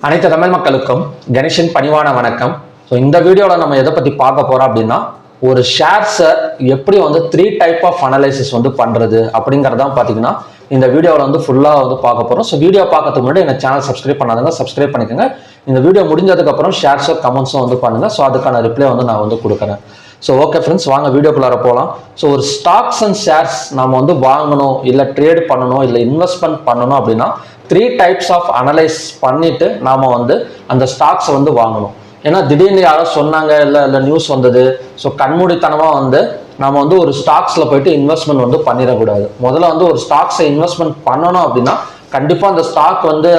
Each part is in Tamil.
அனைத்து தமிழ் மக்களுக்கும் கணேஷன் பணிவான வணக்கம். ஸோ இந்த வீடியோவில் நம்ம எதை பற்றி பார்க்க போகிறோம் அப்படின்னா, ஒரு ஷேர்ஸை எப்படி வந்து 3 டைப் ஆஃப் அனலைசிஸ் வந்து பண்ணுறது அப்படிங்கிறதான் பார்த்தீங்கன்னா இந்த வீடியோவில் வந்து ஃபுல்லாக வந்து பார்க்க போகிறோம். ஸோ வீடியோ பார்க்கறதுக்கு முன்னாடி என்ன சேனல் சப்ஸ்கிரைப் பண்ணாதவங்க சப்ஸ்கிரைப் பண்ணிக்கோங்க. இந்த வீடியோ முடிஞ்சதுக்கப்புறம் ஷேர்ஸோ கமெண்ட்ஸும் வந்து பண்ணுங்கள். ஸோ அதுக்கான ரிப்ளை வந்து நான் வந்து கொடுக்குறேன். ஸோ ஓகே ஃப்ரெண்ட்ஸ், வாங்க வீடியோக்குள்ளார போகலாம். ஸோ ஒரு ஸ்டாக்ஸ் அண்ட் ஷேர்ஸ் நம்ம வந்து வாங்கணும், இல்லை ட்ரேட் பண்ணணும், இல்லை இன்வெஸ்ட்மெண்ட் பண்ணணும் அப்படின்னா 3 டைப்ஸ் ஆஃப் அனலைஸ் பண்ணிட்டு நாம வந்து அந்த ஸ்டாக்ஸை வந்து வாங்கணும். ஏன்னா திடீர்னு யாரோ சொன்னாங்க, இல்லை நியூஸ் வந்தது, ஸோ கண்மூடித்தனமாக வந்து நம்ம வந்து ஒரு ஸ்டாக்ஸில் போயிட்டு இன்வெஸ்ட்மெண்ட் வந்து பண்ணிடக்கூடாது. முதல்ல வந்து ஒரு ஸ்டாக்ஸை இன்வெஸ்ட்மெண்ட் பண்ணணும் அப்படின்னா கண்டிப்பாக அந்த ஸ்டாக் வந்து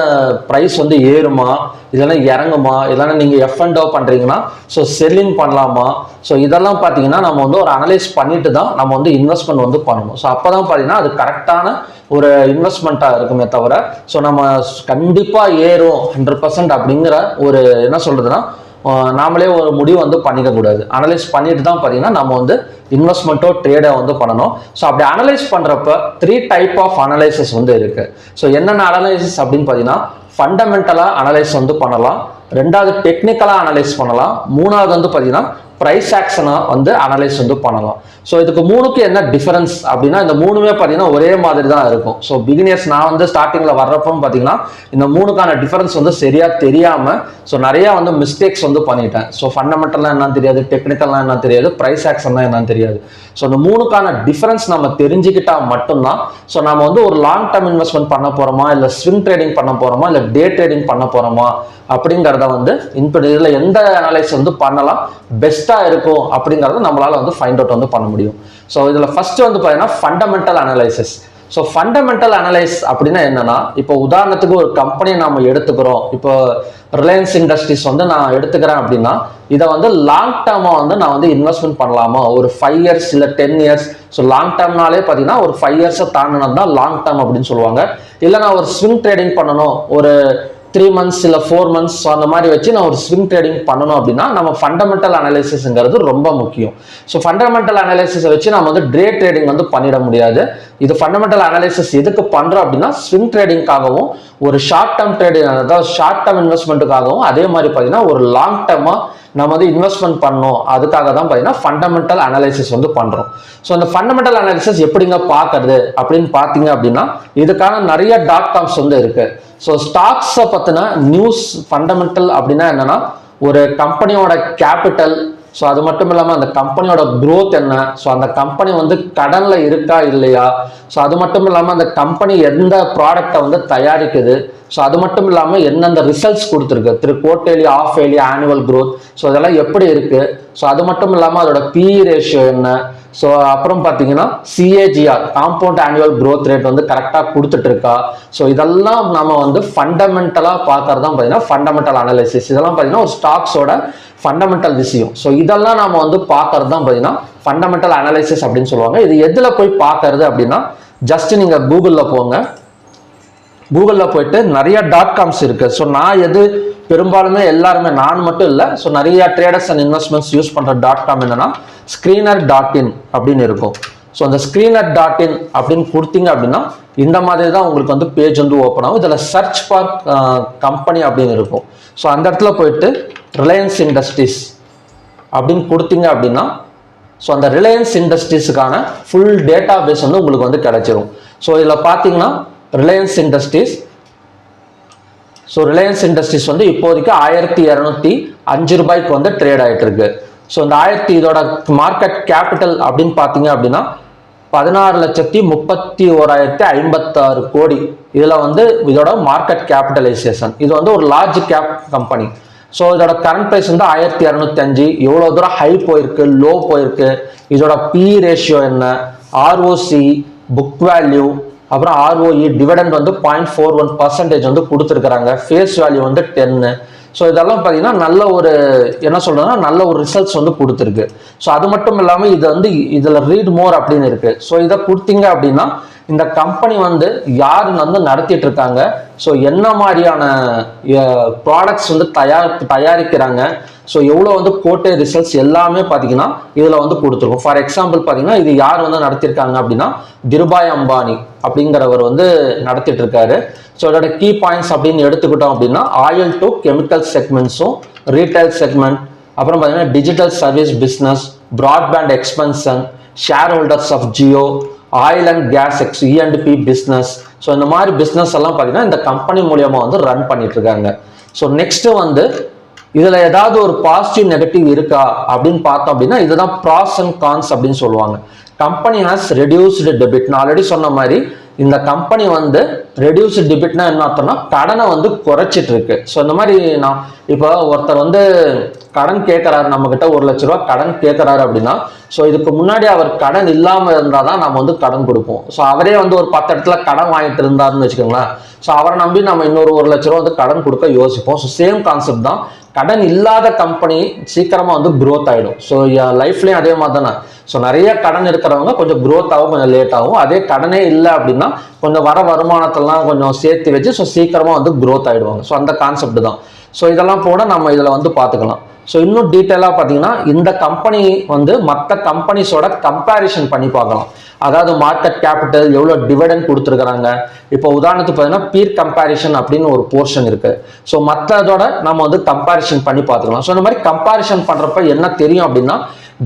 ப்ரைஸ் வந்து ஏறுமா, இல்லைன்னா இறங்குமா, இல்லைன்னா நீங்கள் F&O பண்ணுறீங்கன்னா ஸோ செல்லிங் பண்ணலாமா, ஸோ இதெல்லாம் பார்த்தீங்கன்னா நம்ம வந்து ஒரு அனலைஸ் பண்ணிட்டு தான் நம்ம வந்து இன்வெஸ்ட்மெண்ட் வந்து பண்ணணும். ஸோ அப்போ தான் பார்த்தீங்கன்னா அது கரெக்டான ஒரு இன்வெஸ்ட்மெண்ட்டாக இருக்குமே தவிர, ஸோ நம்ம கண்டிப்பாக ஏறும் 100% அப்படிங்கிற ஒரு என்ன சொல்கிறதுனா நாமளே ஒரு முடிவு வந்து பண்ணிக்க கூடாது. அனலைஸ் பண்ணிட்டு தான் பார்த்தீங்கன்னா நம்ம வந்து இன்வெஸ்ட்மெண்ட்டோ ட்ரேடோ வந்து பண்ணணும். ஸோ அப்படி அனலைஸ் பண்ணுறப்ப 3 டைப் ஆஃப் அனலைசிஸ் வந்து இருக்கு. ஸோ என்னென்ன அனலைசிஸ் அப்படின்னு பார்த்தீங்கன்னா, ஃபண்டமெண்டலாக அனலைஸ் வந்து பண்ணலாம், ரெண்டாவது டெக்னிக்கலாக அனலைஸ் பண்ணலாம், மூணாவது வந்து பார்த்தீங்கன்னா ப்ரைஸ் ஆக்ஷனாக வந்து அனலைஸ் வந்து பண்ணலாம். ஸோ இதுக்கு மூணுக்கு என்ன டிஃபரன்ஸ் அப்படின்னா, இந்த மூணுமே பார்த்தீங்கன்னா ஒரே மாதிரி தான் இருக்கும். ஸோ பிகினர்ஸ் நான் வந்து ஸ்டார்டிங்கில் வர்றப்பவும் பார்த்தீங்கன்னா இந்த மூணுக்கான டிஃபரன்ஸ் வந்து சரியாக தெரியாமல் ஸோ நிறையா வந்து மிஸ்டேக்ஸ் வந்து பண்ணிட்டேன். ஸோ ஃபண்டமெண்டல்லாம் என்னன்னு தெரியாது, டெக்னிக்கல்லாம் என்ன தெரியாது, ப்ரைஸ் ஆக்ஷன் தான் என்னன்னு தெரியாது. ஸோ இந்த மூணுக்கான டிஃபரன்ஸ் நம்ம தெரிஞ்சுக்கிட்டா மட்டும்தான் ஸோ நம்ம வந்து ஒரு லாங் டர்ம் இன்வெஸ்ட்மெண்ட் பண்ண போகிறோமா, இல்லை ஸ்விங் ட்ரேடிங் பண்ண போகிறோமா, இல்லை டே ட்ரேடிங் பண்ண போகிறோமா அப்படிங்கிறத வந்து இதில் எந்த அனலைஸ் வந்து பண்ணலாம் பெஸ்ட்டாக இருக்கும் அப்படிங்கிறத நம்மளால வந்து ஃபைண்ட் அவுட் வந்து பண்ண முடியும். ஸோ இதில் ஃபர்ஸ்ட் வந்து பார்த்தீங்கன்னா fundamental analysis. So fundamental analyse அப்படின்னா என்னன்னா, இப்போ உதாரணத்துக்கு ஒரு கம்பெனியை நம்ம எடுத்துக்கிறோம். இப்போ ரிலையன்ஸ் இண்டஸ்ட்ரீஸ் வந்து நான் எடுத்துக்கிறேன் அப்படின்னா, இதை வந்து லாங் டேர்மாக வந்து நான் வந்து இன்வெஸ்ட்மெண்ட் பண்ணலாமா, ஒரு 5 இயர்ஸ் இல்லை 10 இயர்ஸ். ஸோ லாங் டேர்ம்னாலே பார்த்தீங்கன்னா ஒரு 5 இயர்ஸை தாண்டினது தான் லாங் டேர்ம் அப்படின்னு சொல்லுவாங்க. இல்லை நான் ஒரு ஸ்விங் ட்ரேடிங் பண்ணணும், ஒரு 3 months இல்லை 4 months அந்த மாதிரி வச்சு நான் ஒரு ஸ்விங் ட்ரேடிங் பண்ணணும் அப்படின்னா நம்ம ஃபண்டமெண்டல் அனலைசிஸ்ங்கிறது ரொம்ப முக்கியம். ஸோ ஃபண்டமெண்டல் அனலைசிஸை வச்சு நம்ம வந்து டே ட்ரேடிங் வந்து பண்ணிட முடியாது. இது ஃபண்டமெண்டல் அனலைசிஸ் எதுக்கு பண்றோம் அப்படின்னா, ஸ்விங் ட்ரேடிங்காகவும் ஒரு ஷார்ட் டேர்ம் ட்ரேடிங், அதாவது ஷார்ட் டேர்ம் இன்வெஸ்ட்மெண்ட்டுக்காகவும், அதே மாதிரி பார்த்தீங்கன்னா ஒரு லாங் டேர்மாக நம்ம வந்து இன்வெஸ்ட்மெண்ட் பண்ணணும். அதுக்காக தான் பார்த்தீங்கன்னா ஃபண்டமெண்டல் அனலைசிஸ் வந்து பண்றோம். ஸோ இந்த ஃபண்டமெண்டல் அனலைசிஸ் எப்படிங்க பார்க்கறது அப்படின்னு பார்த்தீங்க அப்படின்னா, இதுக்கான நிறைய .coms வந்து இருக்கு. ஸோ ஸ்டாக்ஸை பற்றின நியூஸ் ஃபண்டமெண்டல் அப்படின்னா என்னன்னா, ஒரு கம்பெனியோட கேபிட்டல், ஸோ அது மட்டும் இல்லாமல் அந்த கம்பெனியோட க்ரோத் என்ன, ஸோ அந்த கம்பெனி வந்து கடனில் இருக்கா இல்லையா, ஸோ அது மட்டும் இல்லாமல் அந்த கம்பெனி எந்த ப்ராடக்டை வந்து தயாரிக்குது, ஸோ அது மட்டும் இல்லாமல் எந்தெந்த ரிசல்ட்ஸ் கொடுத்துருக்கு, quarterly, half yearly, annual growth, so இதெல்லாம் எப்படி இருக்கு, ஸோ அது மட்டும் இல்லாமல் அதோட PE ரேஷியோ என்ன, ஸோ அப்புறம் பார்த்தீங்கன்னா CAGR compound annual growth rate வந்து கரெக்டாக கொடுத்துட்டு இருக்கா. ஸோ இதெல்லாம் நம்ம வந்து ஃபண்டமெண்டலாக பார்க்கறது தான் பார்த்தீங்கன்னா ஃபண்டமெண்டல் அனலைசிஸ். இதெல்லாம் பார்த்தீங்கன்னா ஒரு ஸ்டாக்ஸோட ஃபண்டமெண்டல் விஷயம். ஸோ இதெல்லாம் நம்ம வந்து பார்க்கறது தான் பார்த்தீங்கன்னா ஃபண்டமெண்டல் அனலைசிஸ் அப்படின்னு சொல்லுவாங்க. இது எதில் போய் பார்க்கறது அப்படின்னா, ஜஸ்ட் நீங்கள் கூகுளில் போங்க. கூகுளில் போயிட்டு நிறைய .coms இருக்கு. ஸோ நான் எது பெரும்பாலுமே எல்லாருமே, நான் மட்டும் இல்லை, ஸோ நிறைய ட்ரேடர்ஸ் அண்ட் இன்வெஸ்ட்மெண்ட்ஸ் யூஸ் பண்ணுற .com என்னன்னா screener.in அப்படின்னு இருக்கும். ஸோ அந்த screener.in அப்படின்னு கொடுத்தீங்க அப்படின்னா இந்த மாதிரி தான் உங்களுக்கு வந்து பேஜ் வந்து ஓப்பன் ஆகும். இதில் சர்ச் ஃபார் கம்பெனி அப்படின்னு இருக்கும். ஸோ அந்த இடத்துல போயிட்டு ரிலையன்ஸ் இண்டஸ்ட்ரீஸ் அப்படின்னு கொடுத்தீங்க அப்படின்னா ஸோ அந்த ரிலையன்ஸ் இண்டஸ்ட்ரீஸுக்கான ஃபுல் டேட்டா பேஸ் வந்து உங்களுக்கு வந்து கிடைச்சிரும். ஸோ இதில் பார்த்தீங்கன்னா Reliance Industries, so Reliance industries வந்து இப்போதைக்கு 1205 ரூபாய்க்கு வந்து ட்ரேட் ஆகிட்டு இருக்கு. ஸோ இந்த இதோட மார்க்கெட் கேபிட்டல் அப்படின்னு பார்த்தீங்க அப்படின்னா 16,31,56 கோடி. இதில் வந்து இதோட மார்க்கெட் கேபிட்டலைசேஷன், இது வந்து ஒரு லார்ஜ் கேப் கம்பெனி. ஸோ இதோட கரண்ட் ப்ரைஸ் வந்து 1205. எவ்வளோ தூரம் ஹை போயிருக்கு, லோ போயிருக்கு, இதோட PE ரேஷியோ என்ன, ROC, புக் வேல்யூ, அப்புறம் ROE, டிவிடெண்ட் வந்து 0.41% வந்து கொடுத்துருக்குறாங்க, ஃபேஸ் வேல்யூ வந்து 10. ஸோ இதெல்லாம் பார்த்தீங்கன்னா நல்ல ஒரு என்ன சொல்றதுன்னா நல்ல ஒரு ரிசல்ட்ஸ் வந்து கொடுத்துருக்கு. ஸோ அது மட்டும் இல்லாமல் இது வந்து இதில் ரீட் மோர் அப்படின்னு இருக்கு. ஸோ இதை கொடுத்தீங்க அப்படின்னா இந்த கம்பெனி வந்து யார் வந்து நடத்திட்டு இருக்காங்க, ஸோ என்ன மாதிரியான ப்ராடக்ட்ஸ் வந்து தயாரிக்கிறாங்க, ஸோ எவ்வளோ வந்து கோட்டை ரிசல்ட்ஸ் எல்லாமே பார்த்தீங்கன்னா இதில் வந்து கொடுத்துருக்கும். ஃபார் எக்ஸாம்பிள் பார்த்தீங்கன்னா இது யார் வந்து நடத்திருக்காங்க அப்படின்னா திருபாய் அம்பானி அப்படிங்கிறவர் வந்து நடத்திட்டு இருக்காரு. ஸோ அதோட கீ பாயிண்ட்ஸ் அப்படின்னு எடுத்துக்கிட்டோம் அப்படின்னா ஆயில் டு கெமிக்கல் செக்மெண்ட்ஸும், ரீட்டைல் செக்மெண்ட், அப்புறம் பார்த்தீங்கன்னா digital service business, broadband expansion, shareholders of Jio, oil and gas E&P business. So இந்த மாதிரி பிஸ்னஸ் எல்லாம் பார்த்தீங்கன்னா இந்த கம்பெனி மூலியமாக வந்து ரன் பண்ணிட்டு இருக்காங்க. ஸோ நெக்ஸ்ட் வந்து இதில் ஏதாவது ஒரு பாசிட்டிவ் நெகட்டிவ் இருக்கா அப்படின்னு பார்த்தோம் அப்படின்னா இதுதான் ப்ராஸ் அண்ட் கான்ஸ் அப்படின்னு சொல்லுவாங்க. Company has reduced debit. நான் ஆல்ரெடி சொன்ன மாதிரி இந்த கம்பெனி வந்து ரெடியூஸ்டு டெபிட்னா என்ன அர்த்தம்னா கடனை வந்து குறைச்சிட்டு இருக்கு. ஸோ இந்த மாதிரி நான் இப்போ ஒருத்தர் வந்து கடன் கேட்கறாரு, நம்ம கிட்ட 1 லட்ச ரூபா கடன் கேட்கறாரு அப்படின்னா, ஸோ இதுக்கு முன்னாடி அவர் கடன் இல்லாமல் இருந்தால் தான் நம்ம வந்து கடன் கொடுப்போம். ஸோ அவரே வந்து ஒரு 10 இடத்துல கடன் வாங்கிட்டு இருந்தாருன்னு வச்சுக்கோங்களேன், ஸோ அவரை நம்பி நம்ம இன்னொரு 1 லட்ச ரூபா வந்து கடன் கொடுக்க யோசிப்போம். ஸோ சேம் கான்செப்ட் தான், கடன் இல்லாத கம்பெனி சீக்கிரமா வந்து க்ரோத் ஆகிடும். ஸோ லைஃப்லேயும் அதே மாதிரி தானே. ஸோ நிறைய கடன் இருக்கிறவங்க கொஞ்சம் க்ரோத் ஆகும், கொஞ்சம் லேட் ஆகும். அதே கடனே இல்லை அப்படின்னா கொஞ்சம் வர வருமானத்தெல்லாம் கொஞ்சம் சேர்த்து வச்சு ஸோ சீக்கிரமா வந்து க்ரோத் ஆகிடுவாங்க. ஸோ அந்த கான்செப்ட் தான். ஸோ இதெல்லாம் கூட நம்ம இதில் வந்து பார்த்துக்கலாம். ஸோ இன்னும் டீட்டெயிலாக பார்த்தீங்கன்னா இந்த கம்பெனி வந்து மற்ற கம்பெனிஸோட கம்பேரிஷன் பண்ணி பார்க்கலாம். அதாவது மார்க்கெட் கேபிட்டல், எவ்வளோ டிவிடெண்ட் கொடுத்துருக்குறாங்க. இப்போ உதாரணத்துக்கு பார்த்தீங்கன்னா பீர் கம்பேரிஷன் அப்படின்னு ஒரு போர்ஷன் இருக்கு. ஸோ மற்றதோட நம்ம வந்து கம்பேரிஷன் பண்ணி பார்த்துக்கலாம். ஸோ இந்த மாதிரி கம்பேரிஷன் பண்ணுறப்ப என்ன தெரியும் அப்படின்னா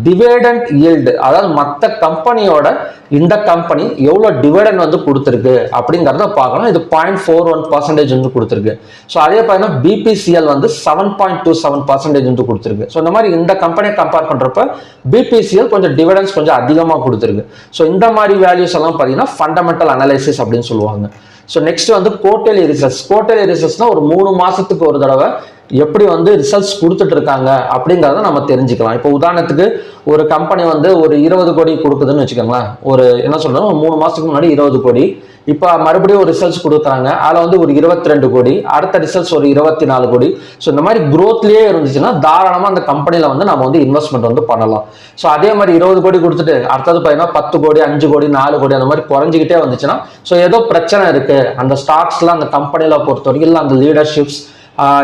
டிவிடெண்ட் ஈல்டு, அதாவது மற்ற கம்பெனியோட இந்த கம்பெனி எவ்வளோ டிவிடெண்ட் வந்து கொடுத்துருக்கு அப்படிங்கிறத பார்க்கலாம். இது 0.41% வந்து கொடுத்துருக்கு. ஸோ அதே பார்த்தீங்கன்னா பிபிசிஎல் வந்து 7.27% வந்து கொடுத்துருக்கு. ஸோ இந்த மாதிரி இந்த கம்பெனியை கம்பேர் பண்ணுறப்ப பிபிசிஎல் கொஞ்சம் டிவிடெண்ட்ஸ் கொஞ்சம் அதிகமாக கொடுத்துருக்கு. ஸோ இந்த மாதிரி வேல்யூஸ் எல்லாம் பார்த்தீங்கன்னா ஃபண்டமெண்டல் அனலைசிஸ் அப்படின்னு சொல்லுவாங்க. ஸோ நெக்ஸ்ட் வந்து குவார்ட்டர்லி ரிசல்ட்ஸ். குவார்ட்டர்லி ரிசல்ட்ஸ்னா ஒரு 3 மாசத்துக்கு ஒரு தடவை எப்படி வந்து ரிசல்ட்ஸ் கொடுத்துட்டு இருக்காங்க அப்படிங்கிறத நம்ம தெரிஞ்சுக்கலாம். இப்போ உதாரணத்துக்கு ஒரு கம்பெனி வந்து ஒரு 20 கோடி கொடுக்குதுன்னு வச்சுக்கோங்களேன். ஒரு என்ன சொல்றோம், 3 மாசத்துக்கு முன்னாடி 20 கோடி, இப்போ மறுபடியும் ஒரு ரிசல்ட்ஸ் கொடுக்குறாங்க, அதில் வந்து ஒரு 22 கோடி, அடுத்த ரிசல்ட்ஸ் ஒரு 24 கோடி. ஸோ இந்த மாதிரி க்ரோத்லேயே இருந்துச்சுன்னா தாராளமாக அந்த கம்பெனியில் வந்து நம்ம வந்து இன்வெஸ்ட்மெண்ட் வந்து பண்ணலாம். ஸோ அதே மாதிரி 20 கோடி கொடுத்துட்டு அடுத்தது பார்த்தீங்கன்னா 10 கோடி, 5 கோடி, 4 கோடி அந்த மாதிரி குறைஞ்சிக்கிட்டே வந்துச்சுன்னா ஸோ ஏதோ பிரச்சனை இருக்கு அந்த ஸ்டாக்ஸ்ல, அந்த கம்பெனியில் பொறுத்த வரைக்கும், இல்லை அந்த லீடர்ஷிப்ஸ்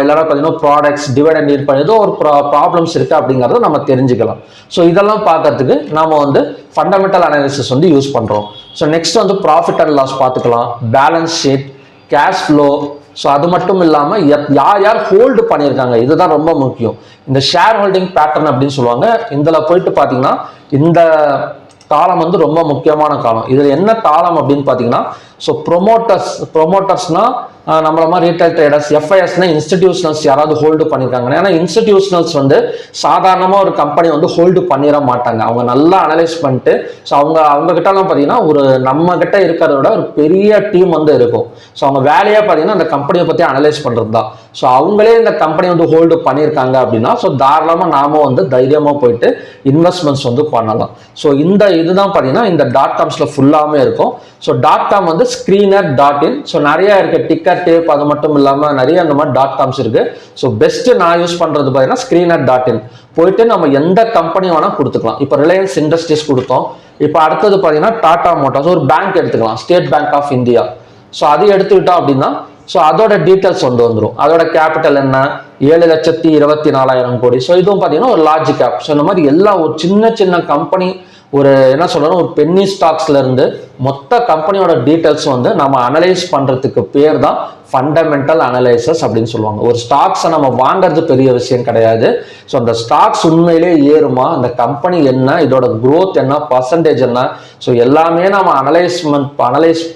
இல்லைனா பார்த்தீங்கன்னா ப்ராடக்ட்ஸ் டிவைடெண்ட் நீட் பண்ணி ஏதோ ஒரு ப்ராப்ளம்ஸ் இருக்கு அப்படிங்கிறத நம்ம தெரிஞ்சுக்கலாம். ஸோ இதெல்லாம் பார்க்கறதுக்கு நாம வந்து ஃபண்டமெண்டல் அனாலிசிஸ் வந்து யூஸ் பண்றோம். ஸோ நெக்ஸ்ட் வந்து ப்ராஃபிட் அண்ட் லாஸ் பார்த்துக்கலாம், balance sheet, cash flow. So அது மட்டும் இல்லாமல் யார் யார் ஹோல்டு பண்ணியிருக்காங்க, இதுதான் ரொம்ப முக்கியம். இந்த ஷேர் ஹோல்டிங் பேட்டர்ன் அப்படின்னு சொல்லுவாங்க. இதில் போயிட்டு பார்த்தீங்கன்னா இந்த காலம் வந்து ரொம்ப முக்கியமான காலம். இதில் என்ன காலம் அப்படின்னு பார்த்தீங்கன்னா ஸோ ப்ரொமோட்டர்ஸ்னா நம்மள மாதிரி ரீட்டைல் ட்ரேடர்ஸ், எஃப்ஐஎஸ்னா இன்ஸ்டிடியூஷனல்ஸ் யாராவது ஹோல்டு பண்ணியிருக்காங்க. ஏன்னா இன்ஸ்டிடியூஷனல்ஸ் வந்து சாதாரணமாக ஒரு கம்பெனி வந்து ஹோல்டு பண்ணிட மாட்டாங்க. அவங்க நல்லா அனலைஸ் பண்ணிட்டு ஸோ அவங்க கிட்டலாம் பார்த்தீங்கன்னா ஒரு நம்ம கிட்ட இருக்கிறத விட ஒரு பெரிய டீம் வந்து இருக்கும். ஸோ அவங்க வேலையாக பார்த்தீங்கன்னா அந்த கம்பெனியை பற்றி அனலைஸ் பண்ணுறது தான். ஸோ அவங்களே இந்த கம்பெனி வந்து ஹோல்டு பண்ணியிருக்காங்க அப்படின்னா ஸோ தாராளமாக நாம வந்து தைரியமாக போயிட்டு இன்வெஸ்ட்மெண்ட்ஸ் வந்து பண்ணலாம். ஸோ இதுதான் பார்த்தீங்கன்னா இந்த .coms ஃபுல்லாமே இருக்கும். ஸோ .com வந்து screener.in. ஸோ நிறைய இருக்கு, டிக்கர் டேப், அது மட்டும் இல்லாமல் நிறைய அந்த மாதிரி .coms இருக்கு. ஸோ பெஸ்ட் நான் யூஸ் பண்றது பார்த்தீங்கன்னா screener.in. போயிட்டு நம்ம எந்த கம்பெனி வேணா கொடுத்துக்கலாம். இப்போ ரிலையன்ஸ் இண்டஸ்ட்ரீஸ் கொடுத்தோம். இப்போ அடுத்தது பார்த்தீங்கன்னா டாடா மோட்டார்ஸ், ஒரு பேங்க் எடுத்துக்கலாம், state bank of India. So அது எடுத்துக்கிட்டோம் அப்படின்னா ஸோ அதோட டீட்டெயில்ஸ் வந்துடும். அதோட கேபிட்டல் என்ன, 7,24,000 கோடி. ஸோ இதுவும் பார்த்தீங்கன்னா ஒரு லார்ஜ் கேப். ஸோ இந்த மாதிரி எல்லா ஒரு சின்ன சின்ன கம்பெனி, ஒரு என்ன சொல்றோம், ஒரு பென்னி ஸ்டாக்ஸ்ல இருந்து மொத்த கம்பெனியோட டீட்டெயில்ஸ் வந்து நம்ம அனலைஸ் பண்றதுக்கு பேர் தான் ஃபண்டமெண்டல் அனலைசஸ் அப்படின்னு சொல்லுவாங்க. ஒரு ஸ்டாக்ஸை நம்ம வாங்குறது பெரிய விஷயம் கிடையாது. ஸோ அந்த ஸ்டாக்ஸ் உண்மையிலே ஏறுமா, அந்த கம்பெனி என்ன, இதோட க்ரோத் என்ன, பர்சன்டேஜ் என்ன, ஸோ எல்லாமே நம்ம அனலைஸ்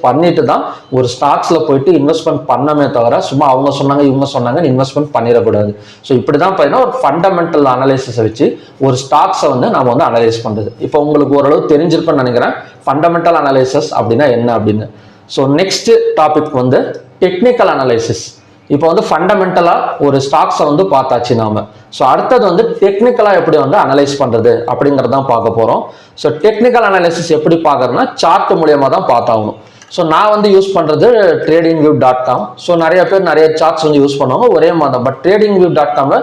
பண்ணிட்டு தான் ஒரு ஸ்டாக்ஸ்ல போயிட்டு இன்வெஸ்ட்மெண்ட் பண்ணமே தவிர சும்மா அவங்க சொன்னாங்க இவங்க சொன்னாங்க இன்வெஸ்ட்மெண்ட் பண்ணிடக்கூடாது. ஸோ இப்படிதான் பார்த்தீங்கன்னா ஒரு ஃபண்டமெண்டல் அனலைசிஸை வச்சு ஒரு ஸ்டாக்ஸை வந்து நம்ம வந்து அனலைஸ் பண்றது. இப்போ உங்களுக்கு ஓரளவு தெரிஞ்சிருக்குன்னு நினைக்கிறேன் ஃபண்டமெண்டல் அனலைசிஸ் அப்படின்னா என்ன அப்படின்னு. ஸோ நெக்ஸ்ட் டாபிக் வந்து டெக்னிக்கல் அனலைசிஸ். இப்போ வந்து ஃபண்டமெண்டலா ஒரு ஸ்டாக்ஸை வந்து பார்த்தாச்சு நாம. ஸோ அடுத்தது வந்து டெக்னிக்கலா எப்படி வந்து அனலைஸ் பண்றது அப்படிங்கிறதான் பார்க்க போறோம். ஸோ டெக்னிக்கல் அனலைசிஸ் எப்படி பார்க்கறதுனா சார்ட் மூலியமா தான் பார்த்தாகணும். ஸோ நான் வந்து யூஸ் பண்ணுறது tradingview.com. ஸோ நிறைய பேர் நிறைய சார்ட்ஸ் வந்து யூஸ் பண்ணுவாங்க ஒரே மாதிரி தான். பட் tradingview.comல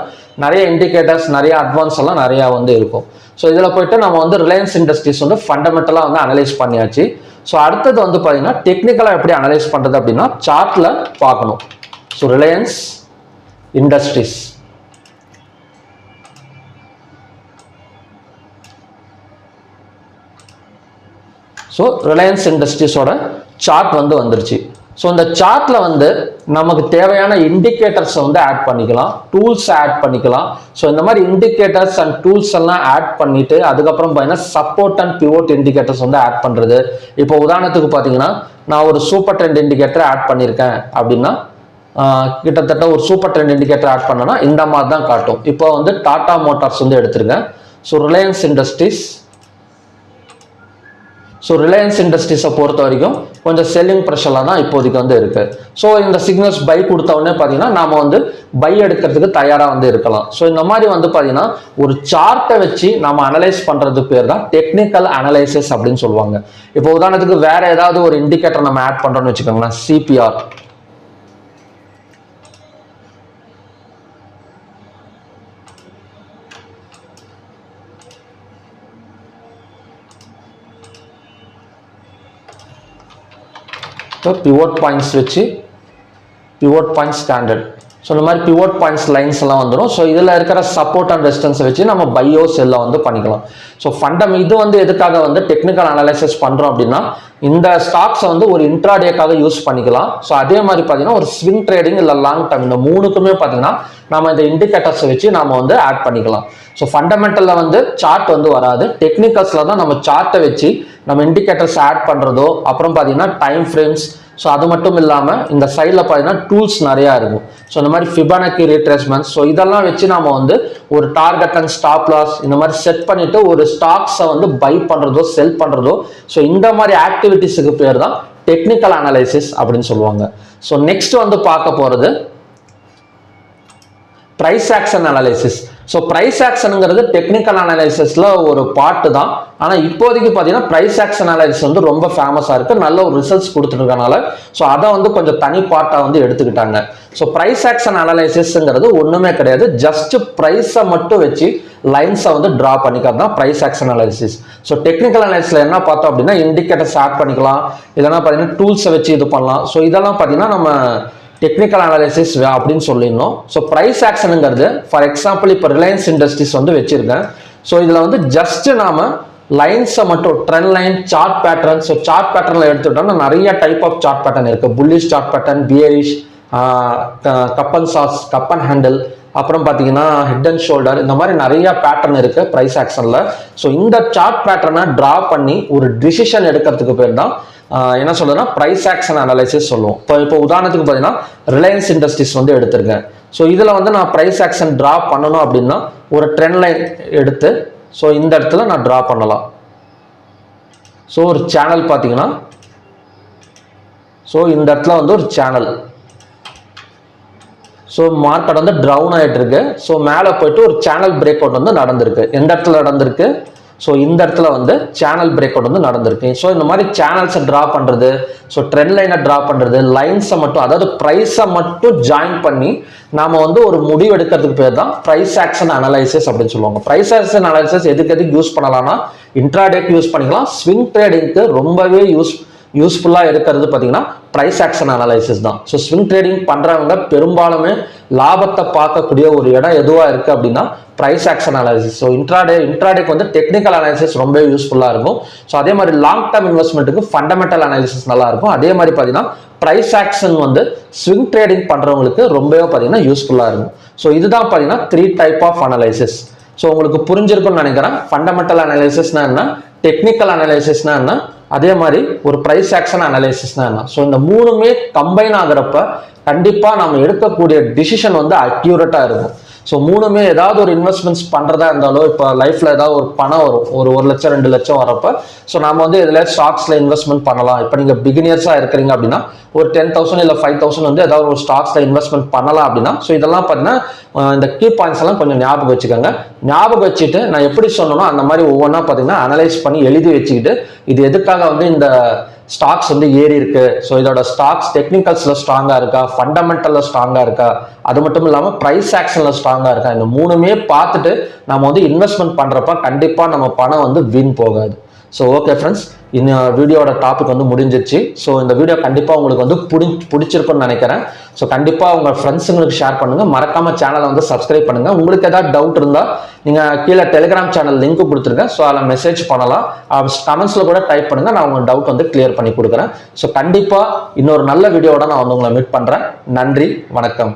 நிறைய இண்டிகேட்டர்ஸ் நிறைய அட்வான்ஸ் எல்லாம் நிறையா வந்து இருக்கும். ஸோ இதில் போயிட்டு நம்ம வந்து ரிலையன்ஸ் இண்டஸ்ட்ரீஸ் வந்து ஃபண்டமெண்டலாக வந்து அனலைஸ் பண்ணியாச்சு. ஸோ அடுத்தது வந்து பார்த்தீங்கன்னா டெக்னிக்கலாக எப்படி அனலைஸ் பண்ணுறது அப்படின்னா சார்ட்டில் பார்க்கணும். So Reliance Industries, so Reliance இண்டஸ்ட்ரீஸோட சார்ட் வந்து வந்துருச்சு. ஸோ இந்த சார்ட்ல வந்து நமக்கு தேவையான இண்டிகேட்டர்ஸை வந்து ஆட் பண்ணிக்கலாம், டூல்ஸ் ஆட் பண்ணிக்கலாம். ஸோ இந்த மாதிரி இண்டிகேட்டர்ஸ் அண்ட் டூல்ஸ் எல்லாம் ஆட் பண்ணிட்டு அதுக்கப்புறம் பார்த்தீங்கன்னா சப்போர்ட் அண்ட் பிவோட் இண்டிகேட்டர்ஸ் வந்து ஆட் பண்றது. இப்போ உதாரணத்துக்கு பார்த்தீங்கன்னா நான் ஒரு சூப்பர் ட்ரெண்ட் இண்டிகேட்டர் ஆட் பண்ணியிருக்கேன் அப்படின்னா கிட்டத்தட்ட ஒரு சூப்பர் ட்ரெண்ட் இண்டிகேட்டர் ஆட் பண்ணனா இந்த மாதிரி தான் காட்டும். இப்போ வந்து டாடா மோட்டார்ஸ் வந்து எடுத்திருக்கேன். So Reliance Industries, so Reliance இண்டஸ்ட்ரீஸை பொறுத்த வரைக்கும் கொஞ்சம் செல்லிங் ப்ரெஷரில் தான் இப்போதைக்கு வந்து இருக்கு. ஸோ இந்த சிக்னல்ஸ் பை கொடுத்த உடனே பார்த்தீங்கன்னா நாம வந்து பை எடுக்கிறதுக்கு தயாராக வந்து இருக்கலாம். ஸோ இந்த மாதிரி வந்து பார்த்தீங்கன்னா ஒரு சார்ட்டை வச்சு நம்ம அனலைஸ் பண்ணுறது பேர் தான் டெக்னிக்கல் அனலைசிஸ் அப்படின்னு சொல்லுவாங்க. இப்போ உதாரணத்துக்கு வேற ஏதாவது ஒரு இண்டிகேட்டர் நம்ம ஆட் பண்ணுறோம்னு வச்சுக்கோங்களேன், சிபிஆர். பிவோட் பாயிண்ட்ஸ் வச்சு பிவோட் பாயிண்ட் ஸ்டாண்டர்ட், ஸோ இந்த மாதிரி பிவோட் பாயிண்ட்ஸ் லைன்ஸ் எல்லாம் வந்துடும். ஸோ இதில் இருக்கிற சப்போர்ட் அண்ட் ரெசிஸ்டன்ஸை வச்சு நம்ம பையோ செல்லை வந்து பண்ணிக்கலாம். ஸோ இது வந்து எதுக்காக வந்து டெக்னிக்கல் அனாலிசிஸ் பண்ணுறோம் அப்படின்னா இந்த ஸ்டாக்ஸை வந்து ஒரு இன்ட்ராடேக்காக யூஸ் பண்ணிக்கலாம். ஸோ அதே மாதிரி பார்த்தீங்கன்னா ஒரு ஸ்விங் ட்ரேடிங் இல்லை லாங் டர்ம் இந்த மூணுக்குமே பார்த்தீங்கன்னா நம்ம இந்த இண்டிகேட்டர்ஸை வச்சு நம்ம வந்து ஆட் பண்ணிக்கலாம். ஸோ ஃபண்டமெண்டலில் வந்து சார்ட் வந்து வராது, டெக்னிக்கல்ஸில் தான் நம்ம சார்ட்டை வச்சு நம்ம இண்டிகேட்டர்ஸ் ஆட் பண்ணுறதோ அப்புறம் பார்த்தீங்கன்னா டைம் ஃப்ரேம்ஸ். ஸோ அது மட்டும் இல்லாமல் இந்த சைடில் பார்த்தீங்கன்னா டூல்ஸ் நிறையா இருக்கும். ஸோ இந்த மாதிரி ஃபிபனாக்கி ரீட்ரேஸ்மெண்ட், ஸோ இதெல்லாம் வச்சு நம்ம வந்து ஒரு டார்கெட் அண்ட் ஸ்டாப் லாஸ் இந்த மாதிரி செட் பண்ணிட்டு ஒரு ஸ்டாக்ஸை வந்து பை பண்ணுறதோ செல் பண்ணுறதோ, ஸோ இந்த மாதிரி ஆக்டிவிட்டிஸுக்கு பேர் தான் டெக்னிக்கல் அனாலிசிஸ் அப்படின்னு சொல்லுவாங்க. ஸோ நெக்ஸ்ட் வந்து பார்க்க போகிறது price action analysis. So price ஆக்ஷனுங்கிறது டெக்னிக்கல் அனாலிசிஸ்ல ஒரு பார்ட்டு தான். ஆனால் இப்போதைக்கு பார்த்தீங்கன்னா பிரைஸ் ஆக்ஷன் அனாலிசிஸ் வந்து ரொம்ப ஃபேமஸாக இருக்கு, நல்ல ஒரு ரிசல்ட்ஸ் கொடுத்துருக்கனால ஸோ அதை வந்து கொஞ்சம் தனி பார்ட்டாக வந்து எடுத்துக்கிட்டாங்க. ஸோ பிரைஸ் ஆக்ஷன் அனாலிசிஸ்ங்கிறது ஒன்றுமே கிடையாது, ஜஸ்ட் ப்ரைஸை மட்டும் வச்சு லைன்ஸை வந்து ட்ரா பண்ணிக்கிறது தான் price action analysis. So technical அனாலிசிஸ்ல என்ன பார்த்தோம் அப்படின்னா இண்டிகேட்டர்ஸ் ஆட் பண்ணிக்கலாம், இதெல்லாம் பார்த்தீங்கன்னா டூல்ஸை வச்சு இது பண்ணலாம். ஸோ இதெல்லாம் பார்த்தீங்கன்னா நம்ம டெக்னிக்கல் அனாலிசிஸ் அப்படின்னு சொல்லிடணும். ஸோ ப்ரைஸ் ஆக்ஷனுங்கிறது ஃபார் எக்ஸாம்பிள் இப்போ ரிலையன்ஸ் இண்டஸ்ட்ரீஸ் வந்து வச்சிருக்கேன். ஸோ இதில் வந்து ஜஸ்ட் நாம லைன்ஸை மட்டும் trend line, chart pattern. So chart பேட்டர்னில் எடுத்துக்கிட்டோம்னா நிறைய டைப் ஆஃப் சார்ட் பேட்டர்ன் இருக்கு. Bullish chart pattern, bearish, cup and saucer, cup and handle, அப்புறம் பார்த்தீங்கன்னா ஹெட் அண்ட் ஷோல்டர், இந்த மாதிரி நிறைய பேட்டர்ன் இருக்கு பிரைஸ் ஆக்ஷனில். ஸோ இந்த சார்ட் பேட்டர்னை ட்ரா பண்ணி ஒரு டிசிஷன் எடுக்கிறதுக்கு பேர் தான் என்ன சொல்றதுன்னா பிரைஸ் ஆக்ஷன் அனாலிசிஸ் சொல்லுவோம். இப்போ உதாரணத்துக்கு பார்த்தீங்கன்னா ரிலையன்ஸ் இண்டஸ்ட்ரீஸ் வந்து எடுத்திருக்கேன். ஸோ இதில் வந்து நான் பிரைஸ் ஆக்ஷன் ட்ரா பண்ணணும் அப்படின்னா ஒரு ட்ரெண்ட் லைன் எடுத்து ஸோ இந்த இடத்துல நான் ட்ரா பண்ணலாம். ஸோ ஒரு சேனல் பார்த்தீங்கன்னா ஸோ இந்த இடத்துல வந்து ஒரு சேனல், ஸோ மார்க்கெட் வந்து டவுன் ஆகிட்டு இருக்கு. ஸோ மேலே போயிட்டு ஒரு சேனல் பிரேக் அவுட் வந்து நடந்திருக்கு. எந்த இடத்துல நடந்திருக்கு? ஸோ இந்த இடத்துல வந்து சேனல் பிரேக் அவுட் வந்து நடந்திருக்கு. ஸோ இந்த மாதிரி சேனல்ஸை ட்ரா பண்ணுறது, ஸோ ட்ரெண்ட் லைனை ட்ரா பண்ணுறது, லைன்ஸை மட்டும் அதாவது ப்ரைஸை மட்டும் ஜாயின் பண்ணி நாம வந்து ஒரு முடிவு எடுக்கிறதுக்கு பேர் தான் ப்ரைஸ் ஆக்ஷன் அனலைசிஸ் அப்படின்னு சொல்லுவாங்க. ப்ரைஸ் ஆக்ஷன் அனலைசிஸ் எதுக்கு யூஸ் பண்ணலாம்னா இன்ட்ராடேக்கு யூஸ் பண்ணிக்கலாம், ஸ்விங் ட்ரேடிங்க்கு ரொம்பவே யூஸ்ஃபுல்லாக இருக்கிறது பார்த்தீங்கன்னா ப்ரைஸ் ஆக்ஷன் அனலைசிஸ் தான். ஸோ ஸ்விங் ட்ரேடிங் பண்ணுறவங்க பெரும்பாலுமே லாபத்தை பார்க்கக்கூடிய ஒரு இடம் எதுவாக இருக்குது அப்படின்னா ப்ரைஸ் ஆக்ஷன் அனாலிசிஸ். ஸோ இன்ட்ராடேக்கு வந்து டெக்னிக்கல் அனாலிசிஸ் ரொம்ப யூஸ்ஃபுல்லாக இருக்கும். ஸோ அதே மாதிரி லாங் டர்ம் இன்வெஸ்ட்மெண்ட்டுக்கு ஃபண்டமெண்டல் அனாலிசிஸ் நல்லா இருக்கும். அதே மாதிரி பார்த்தீங்கன்னா ப்ரைஸ் ஆக்ஷன் வந்து ஸ்விங் ட்ரேடிங் பண்ணுறவங்களுக்கு ரொம்பவே பார்த்தீங்கன்னா யூஸ்ஃபுல்லாக இருக்கும். ஸோ இதுதான் பார்த்தீங்கன்னா 3 டைப் ஆஃப் அனலைசிஸ். ஸோ உங்களுக்கு புரிஞ்சிருக்கும்னு நினைக்கிறேன். ஃபண்டமெண்டல் அனாலிசிஸ்னா என்ன, டெக்னிக்கல் அனாலிசிஸ்னா என்ன, அதே மாதிரி ஒரு ப்ரைஸ் ஆக்ஷன் அனலைசிஸ்னா என்ன. ஸோ இந்த மூணுமே கம்பைன் ஆகிறப்ப கண்டிப்பாக நம்ம எடுக்கக்கூடிய டிசிஷன் வந்து அக்யூரேட்டாக இருக்கும். ஸோ மூணுமே ஏதாவது ஒரு இன்வெஸ்ட்மெண்ட்ஸ் பண்ணுறதா இருந்தாலும் இப்போ லைஃப்பில் ஏதாவது ஒரு பணம் வரும், ஒரு 1 லட்சம் 2 லட்சம் வரப்போ ஸோ நம்ம வந்து இதில் ஸ்டாக்ஸில் இன்வெஸ்ட்மெண்ட் பண்ணலாம். இப்போ நீங்கள் பிகினியர்ஸாக இருக்கிறீங்க அப்படின்னா ஒரு 10,000 இல்லை 5,000 வந்து ஏதாவது ஒரு ஸ்டாக்ஸில் இன்வெஸ்ட்மெண்ட் பண்ணலாம் அப்படின்னா ஸோ இதெல்லாம் பார்த்தீங்கன்னா இந்த கீ பாயிண்ட்ஸ் எல்லாம் கொஞ்சம் ஞாபகம் வச்சுக்கோங்க. ஞாபகம் வச்சுட்டு நான் எப்படி சொன்னனோ அந்த மாதிரி ஒவ்வொன்றா பார்த்தீங்கன்னா அனலைஸ் பண்ணி எழுதி வச்சுக்கிட்டு இது எதுக்காக வந்து இந்த ஸ்டாக்ஸ் வந்து ஏறி இருக்கு, ஸோ இதோட ஸ்டாக்ஸ் டெக்னிக்கல்ஸ்ல ஸ்ட்ராங்கா இருக்கா, ஃபண்டமெண்டல்ல ஸ்ட்ராங்கா இருக்கா, அது மட்டும் இல்லாம பிரைஸ் ஆக்ஷன்ல ஸ்ட்ராங்கா இருக்கா, இந்த மூணுமே பார்த்துட்டு நம்ம வந்து இன்வெஸ்ட்மெண்ட் பண்றப்ப கண்டிப்பா நம்ம பணம் வந்து வீண் போகாது. ஸோ ஓகே ஃப்ரெண்ட்ஸ், இந்த வீடியோட டாபிக் வந்து முடிஞ்சிருச்சு. ஸோ இந்த வீடியோ கண்டிப்பாக உங்களுக்கு வந்து பிடிச்சிருக்குன்னு நினைக்கிறேன். ஸோ கண்டிப்பாக உங்கள் ஃப்ரெண்ட்ஸுங்களுக்கு ஷேர் பண்ணுங்கள். மறக்காம சேனலை வந்து சப்ஸ்கிரைப் பண்ணுங்கள். உங்களுக்கு ஏதாவது டவுட் இருந்தால் நீங்கள் கீழே டெலிகிராம் சேனல் லிங்க் கொடுத்துருக்கேன். ஸோ அதில் மெசேஜ் பண்ணலாம், கமெண்ட்ஸில் கூட டைப் பண்ணுங்கள். நான் உங்கள் டவுட் வந்து கிளியர் பண்ணி கொடுக்குறேன். ஸோ கண்டிப்பாக இன்னொரு நல்ல வீடியோவோட நான் வந்து உங்களை மீட் பண்ணுறேன். நன்றி, வணக்கம்.